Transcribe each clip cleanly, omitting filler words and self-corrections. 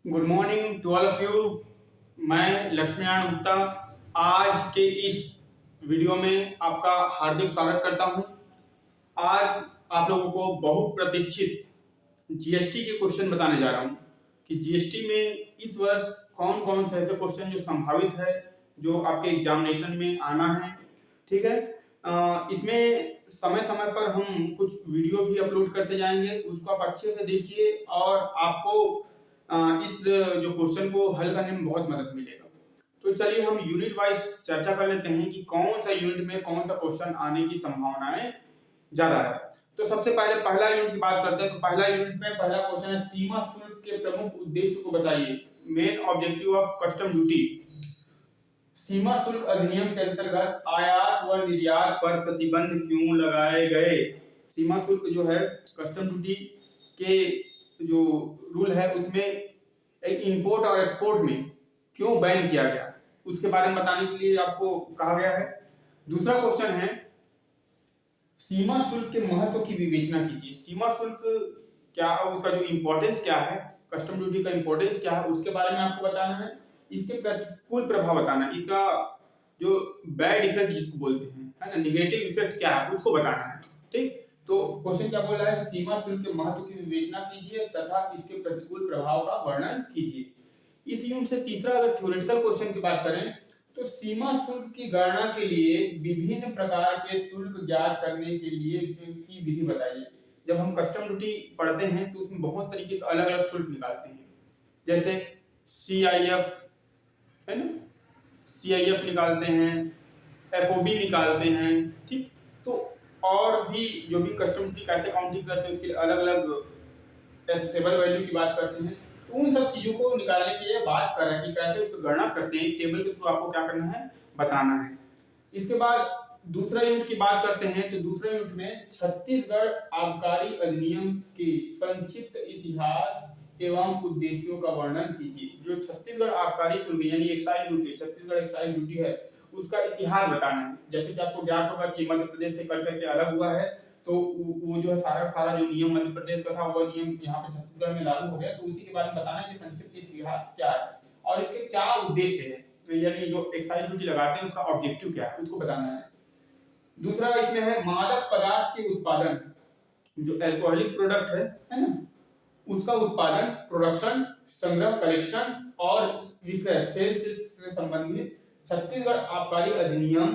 Good morning to all of you. मैं लक्ष्मीनारायण गुप्ता आज के इस वीडियो में आपका हार्दिक स्वागत करता हूं। आज आप लोगों को बहुप्रतीक्षित जीएसटी के क्वेश्चन बताने जा रहा हूं कि जीएसटी में इस वर्ष कौन कौन से ऐसे क्वेश्चन जो संभावित है जो आपके एग्जामिनेशन में आना है। ठीक है। इसमें समय समय पर हम कुछ वीडियो भी अपलोड करते जाएंगे, उसको आप अच्छे से देखिए और आपको इस जो क्वेश्चन को हल करने में बहुत मदद मिलेगा। तो चलिए हम यूनिट वाइज चर्चा कर लेते हैं कि कौन सा यूनिट में कौन सा क्वेश्चन आने की संभावनाएं ज्यादा है। तो सबसे पहले पहला यूनिट की बात करते हैं। तो पहला यूनिट में पहला क्वेश्चन है, सीमा शुल्क के प्रमुख उद्देश्य को बताइए। Main objective of custom duty. सीमा शुल्क अधिनियम के अंतर्गत आयात व निर्यात पर प्रतिबंध क्यों लगाए गए। सीमा शुल्क जो है कस्टम ड्यूटी के जो रूल है उसमें एक इंपोर्ट और एक्सपोर्ट में क्यों बैन किया गया, उसके बारे में बताने के लिए आपको कहा गया है। दूसरा क्वेश्चन है, सीमा शुल्क के महत्व की विवेचना कीजिए। सीमा शुल्क क्या, उसका जो इंपॉर्टेंस क्या है, कस्टम ड्यूटी का इंपॉर्टेंस क्या है, उसके बारे में आपको बताना है। इसके प्रतिकूल प्रभाव बताना है, इसका जो बैड इफेक्ट जिसको बोलते हैं, है ना, निगेटिव इफेक्ट क्या है उसको बताना है। ठीक। तो क्वेश्चन क्या बोल रहा है, सीमा शुल्क के महत्व की विवेचना कीजिए तथा इसके प्रतिकूल प्रभाव का वर्णन कीजिए। इस यूनिट से तीसरा अगर थ्योरेटिकल क्वेश्चन की बात करें तो सीमा शुल्क की गणना के लिए विभिन्न प्रकार के शुल्क ज्ञात करने के लिए की विधि बताइए। जब हम कस्टम ड्यूटी पढ़ते हैं तो उसमें बहुत तरीके के अलग अलग शुल्क निकालते हैं, जैसे CIF है ना, CIF निकालते हैं, FOB निकालते हैं। ठीक। तो और भी जो भी कस्टम ड्यूटी कैसे काउंटिंग करते हैं उसके अलग अलग एसेसेबल वैल्यू की बात करते हैं। तो उन सब चीजों को निकालने के लिए बात कर रहे हैं कि कैसे उसकी गणना करते हैं। टेबल के थ्रू आपको क्या करना है, बताना है। इसके बाद दूसरा यूनिट की बात करते हैं। तो दूसरे यूनिट में छत्तीसगढ़ आबकारी अधिनियम के संक्षिप्त इतिहास एवं उद्देश्यों का वर्णन कीजिए। जो छत्तीसगढ़ आबकारी शुल्क यानी excise duty, Chhattisgarh excise duty है, उसका इतिहास बताना है। जैसे कि आपको ज्ञात होगा कि मध्य प्रदेश से कर करके अलग हुआ है, तो वो जो है सारा सारा जो नियम मध्य प्रदेश का था वो नियम यहाँ पे छत्तीसगढ़ में लागू हो गया। तो उसी के बारे में बताना है कि संक्षिप्त इतिहास क्या है और इसके क्या उद्देश्य है, यानी जो एक्साइज ड्यूटी लगाते हैं उसका ऑब्जेक्टिव क्या है उसको बताना है। दूसरा इसमें है मादक पदार्थ के उत्पादन, जो अल्कोहलिक प्रोडक्ट है ना, उसका उत्पादन, प्रोडक्शन, संग्रह, कलेक्शन और विक्रय, सेल्स से संबंधित छत्तीसगढ़ आबकारी अधिनियम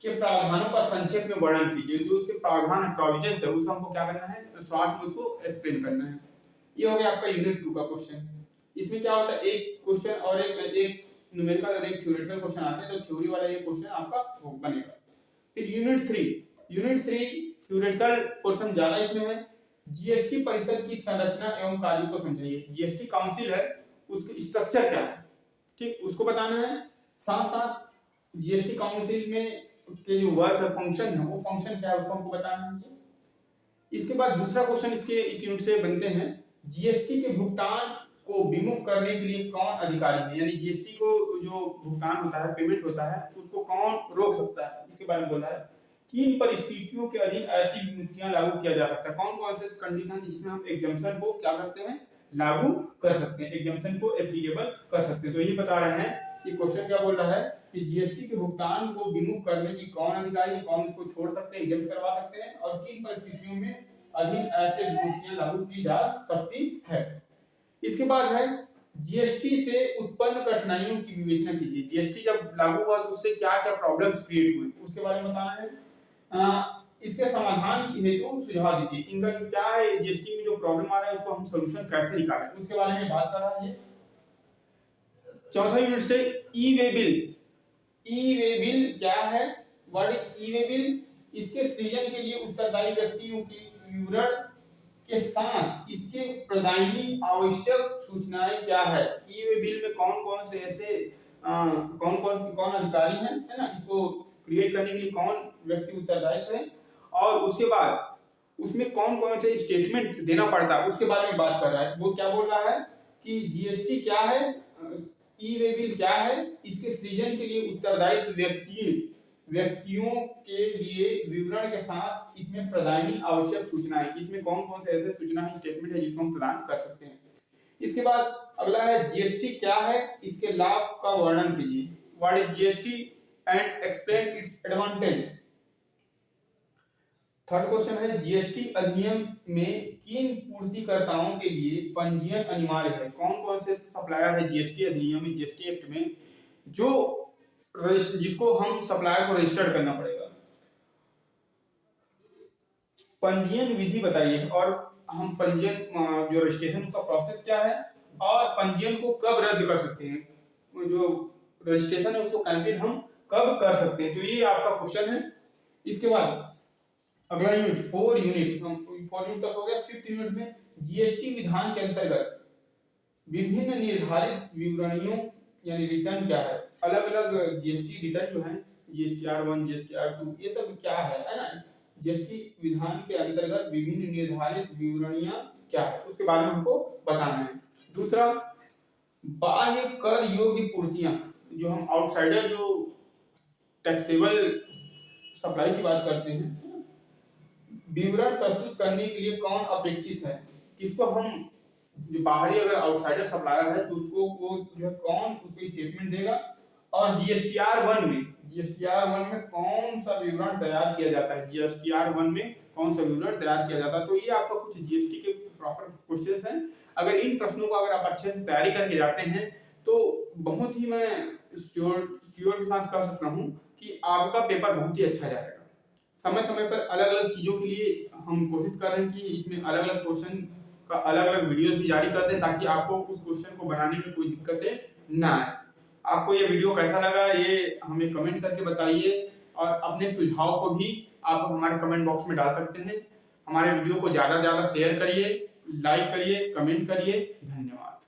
के प्रावधानों का संक्षेप में वर्णन कीजिए। जो उसके प्रावधान प्रोविजन है उसको हमको क्या करना है, शॉर्ट में उसको एक्सप्लेन करना है। ये हो गया आपका यूनिट 2 का क्वेश्चन। इसमें क्या होता है, एक क्वेश्चन और एक न्यूमेरिकल और एक थ्योरेटिकल क्वेश्चन आते हैं। तो थ्योरी वाला ये क्वेश्चन आपका बनेगा। फिर यूनिट 3 थ्योरेटिकल पोर्शन ज्यादा इसमें है। जीएसटी परिषद की संरचना एवं कार्य को समझाइए। जीएसटी काउंसिल है, उसकी स्ट्रक्चर क्या है, ठीक, उसको बताना है। साथ साथ जीएसटी काउंसिल में के जो वर्क है, फंक्शन है, वो फंक्शन क्या है उसको हमको बताना है। इसके बाद दूसरा क्वेश्चन इस यूनिट से बनते हैं, जीएसटी के भुगतान को विमुख करने के लिए कौन अधिकारी है। यानी जीएसटी को जो भुगतान होता है, पेमेंट होता है, उसको कौन रोक सकता है, इसके बारे में बोला है। किन परिस्थितियों के अधीन ऐसी विमुक्तियां लागू किया जा सकता है, कौन कौन से कंडीशन जिसमें हम एग्जम्पशन को क्या करते हैं, लागू कर सकते हैं, एग्जम्पशन को एप्लीकेबल कर सकते हैं। तो यही बता रहे हैं कि क्वेश्चन क्या बोल रहा है कि जीएसटी के भुगतान को विमुख करने की कौन अधिकारी है, कौन इसको छोड़ सकते हैं, एग्जम्प्ट करवा सकते हैं, और किन परिस्थितियों में अधीन ऐसे विमुक्तियां लागू की जा सकती है। इसके बाद है, जीएसटी से उत्पन्न कठिनाइयों की विवेचना कीजिए। जीएसटी जब लागू हुआ तो उससे क्या क्या प्रॉब्लम्स क्रिएट हुई उसके बारे में बताना है। इसके समाधान की हेतु सुझाव दीजिए। इनका क्या है, जीएसटी में जो प्रॉब्लम आ रहा है उसको हम सोल्यूशन कैसे निकालें उसके बारे में बात कर रहा है ये। चौथा यूनिट से ई वे बिल। ई वे बिल क्या है, what is E way bill. इसके सृजन के लिए उत्तरदायी व्यक्तियों की विवरण के साथ इसके प्रदायनी आवश्यक सूचनाएं क्या है। ई वे बिल में कौन कौन से ऐसे कौन अधिकारी हैं, है ना, इसको क्रिएट करने के लिए कौन व्यक्ति उत्तरदायित्व है, और उसके बाद उसमें कौन कौन से स्टेटमेंट देना पड़ता है उसके बारे में बात कर रहा है। वो क्या बोल रहा है कि जीएसटी क्या है, ई वे बिल क्या है, इसके सृजन के लिए उत्तरदायित्व व्यक्तियों के लिए विवरण के साथ इसमें प्रदानी आवश्यक सूचनाएं, कि इसमें कौन कौन से ऐसे सूचना है, स्टेटमेंट है जिसको हम प्रदान कर सकते हैं। इसके बाद अगला है जीएसटी क्या है, इसके लाभ का वर्णन कीजिए। What is GST and explain it's advantage. Third question है जीएसटी अधिनियम में किन पूर्तिकर्ताओं के लिए पंजीयन अनिवार्य है। कौन कौन से सप्लायर है जीएसटी अधिनियम में, जीएसटी एक्ट में, जो जिसको हम सप्लायर को रजिस्टर्ड करना पड़ेगा। पंजीयन विधि बताइए, और हम पंजीयन जो रजिस्ट्रेशन का प्रोसेस क्या है, और पंजीयन को कब रद्द कर सकते हैं, जो रजिस्ट्रेशन है उसको कैंसिल हम कब कर सकते हैं। तो ये आपका क्वेश्चन है। इसके बाद अगला यूनिट 4 यूनिट, 4 यूनिट तक हो गया। 5th यूनिट में जीएसटी विधान के अंतर्गत विभिन्न निर्धारित विवरणियों यानी रिटर्न क्या है। अलग अलग जीएसटी रिटर्न जो है, GSTR1, GSTR2, ये सब क्या है ना। जीएसटी विधान के अंतर्गत विभिन्न निर्धारित विवरणियां क्या है, उसके बारे में हमको बताना है। दूसरा, बाह्य कर योग्य पूर्तियां, जो हम आउटसाइडर जो टैक्सेबल सप्लाई की बात करते हैं, विवरण प्रस्तुत करने के लिए कौन अपेक्षित है, किसको हम, जो बाहरी अगर आउटसाइडर सप्लायर है तो उसको वो जो है कौन उसको स्टेटमेंट देगा, और जीएसटीआर 1 में कौन सा विवरण तैयार किया जाता है, जीएसटीआर 1 में कौन सा विवरण तैयार किया जाता है। तो ये आपका कुछ जीएसटी के प्रॉपर क्वेश्चन हैं। अगर इन प्रश्नों को अगर आप अच्छे से तैयारी करके जाते हैं तो बहुत ही मैं श्योर के साथ कह सकता हूँ कि आपका पेपर बहुत ही अच्छा जाएगा। समय समय पर अलग अलग चीजों के लिए हम कोशिश कर रहे हैं कि इसमें अलग अलग क्वेश्चन का अलग अलग वीडियो भी जारी कर दें, ताकि आपको उस क्वेश्चन को बनाने में कोई दिक्कतें ना आए। आपको ये वीडियो कैसा लगा ये हमें कमेंट करके बताइए, और अपने सुझाव को भी आप हमारे कमेंट बॉक्स में डाल सकते हैं। हमारे वीडियो को ज़्यादा से ज़्यादा शेयर करिए, लाइक करिए, कमेंट करिए। धन्यवाद।